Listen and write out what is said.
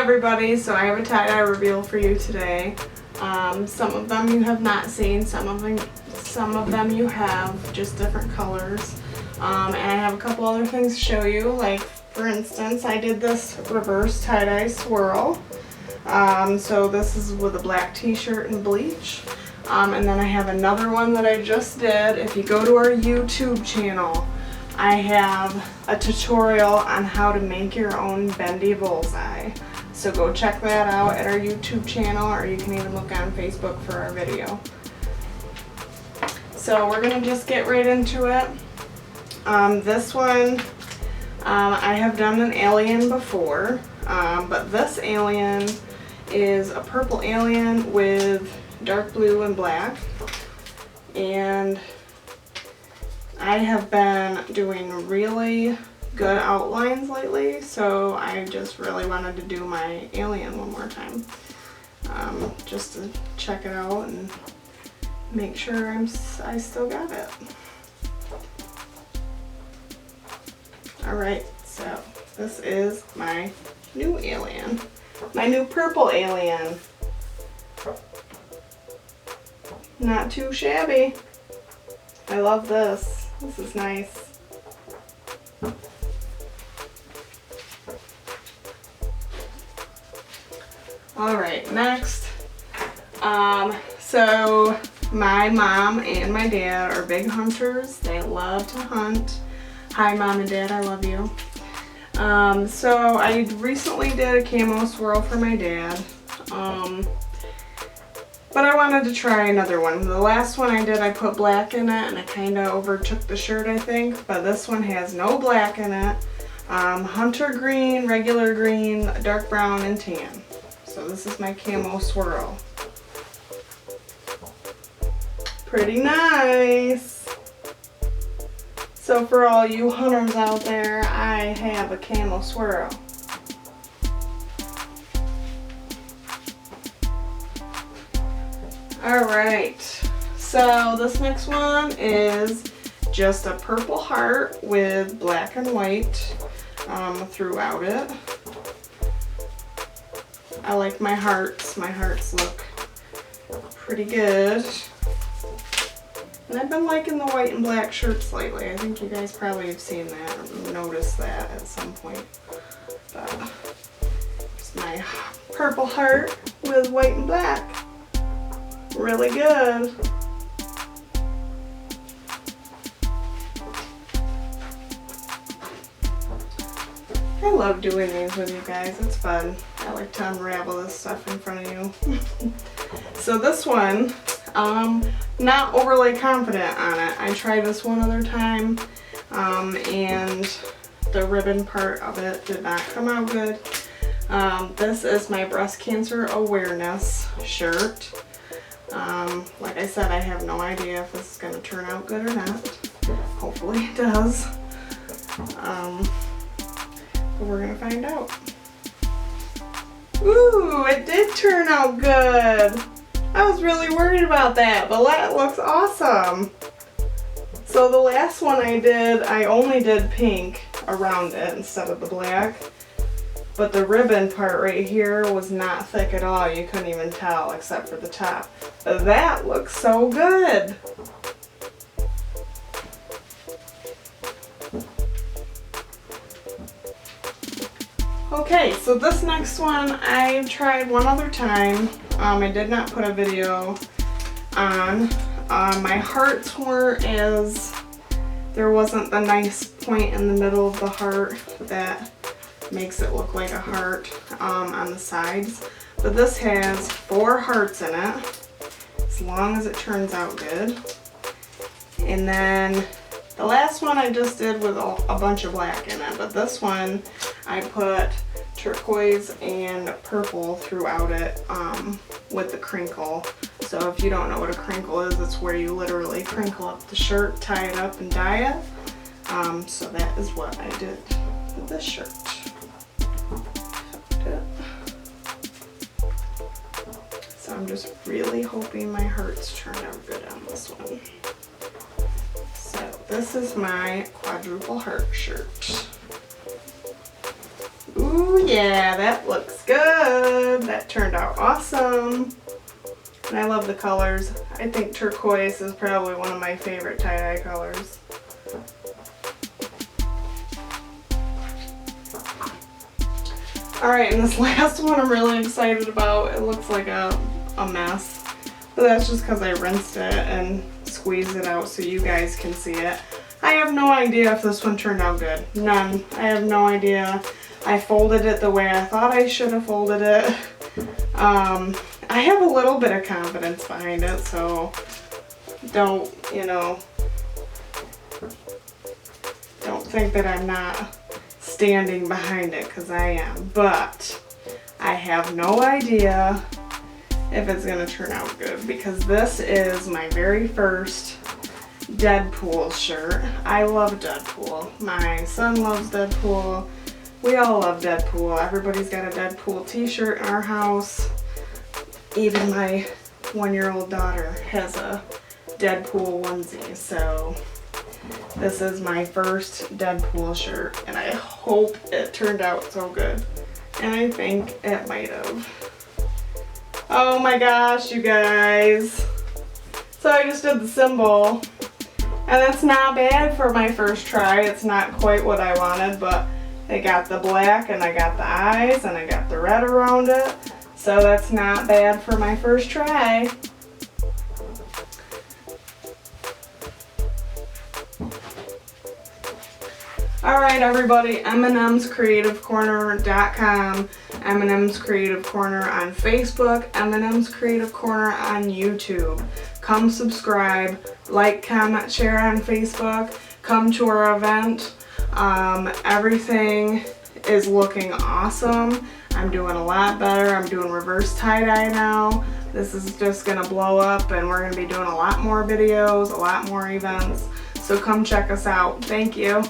everybody, so I have a tie-dye reveal for you today. Some of them you have not seen, some of them you have, just different colors. And I have a couple other things to show you, like for instance I did this reverse tie-dye swirl. So this is with a black t-shirt and bleach. And then I have another one that I just did. If you go to our YouTube channel, I have a tutorial on how to make your own bendy bullseye. So go check that out at our YouTube channel, or you can even look on Facebook for our video. So we're gonna just get right into it. This one, I have done an alien before, but this alien is a purple alien with dark blue and black. And I have been doing really good outlines lately, so I just really wanted to do my alien one more time, just to check it out and make sure I still got it. Alright, so this is my new alien, my new purple alien. Not too shabby. I love this. This is nice. Alright, next. So my mom and my dad are big hunters. They love to hunt. Hi Mom and Dad, I love you. So I recently did a camo swirl for my dad. But I wanted to try another one. The last one I did, I put black in it and I kind of overtook the shirt, I think. But this one has no black in it. Hunter green, regular green, dark brown, and tan. So this is my camo swirl. Pretty nice. So for all you hunters out there, I have a camo swirl. Alright, so this next one is just a purple heart with black and white throughout it. I like my hearts. My hearts look pretty good. And I've been liking the white and black shirts lately. I think you guys probably have seen that or noticed that at some point. But it's my purple heart with white and black. Really good. I love doing these with you guys. It's fun. I like to unravel this stuff in front of you. So this one, not overly confident on it. I tried this one other time, and the ribbon part of it did not come out good. This is my breast cancer awareness shirt. Like I said, I have no idea if this is going to turn out good or not. Hopefully it does. But we're going to find out. Ooh, it did turn out good. I was really worried about that, but that looks awesome. So the last one I did, I only did pink around it instead of the black. But the ribbon part right here was not thick at all. You couldn't even tell except for the top. But that looks so good. Okay, so this next one I've tried one other time. I did not put a video on. My hearts were there wasn't the nice point in the middle of the heart that makes it look like a heart on the sides, but this has 4 hearts in it, as long as it turns out good. And then the last one I just did with a bunch of black in it, but this one I put turquoise and purple throughout it with the crinkle. So if you don't know what a crinkle is, it's where you literally crinkle up the shirt, tie it up, and dye it. So that is what I did with this shirt. So I'm just really hoping my hearts turn out good on this one. So this is my quadruple heart shirt. Ooh Yeah, that looks good. That turned out awesome. And I love the colors. I think turquoise is probably one of my favorite tie-dye colors. Alright, and this last one I'm really excited about. It looks like a mess. But that's just because I rinsed it and squeezed it out so you guys can see it. I have no idea if this one turned out good. None. I have no idea. I folded it the way I thought I should have folded it. I have a little bit of confidence behind it, so don't, don't think that I'm not standing behind it, because I am. But I have no idea if it's going to turn out good, because this is my very first Deadpool shirt. I love Deadpool. My son loves Deadpool. We all love Deadpool. Everybody's got a Deadpool t-shirt in our house. Even my 1-year-old daughter has a Deadpool onesie. So this is my first Deadpool shirt, and I hope it turned out so good. And I think it might have. Oh my gosh, you guys. So I just did the symbol, and it's not bad for my first try. It's not quite what I wanted, but I got the black, and I got the eyes, and I got the red around it. So that's not bad for my first try. Alright everybody, mnmscreativecorner.com, M&M's Creative Corner on Facebook, M&M's Creative Corner on YouTube. Come subscribe, like, comment, share on Facebook, come to our event. Everything is looking awesome. I'm doing a lot better. I'm doing reverse tie-dye now. This is just going to blow up, and we're going to be doing a lot more videos, a lot more events. So come check us out. Thank you.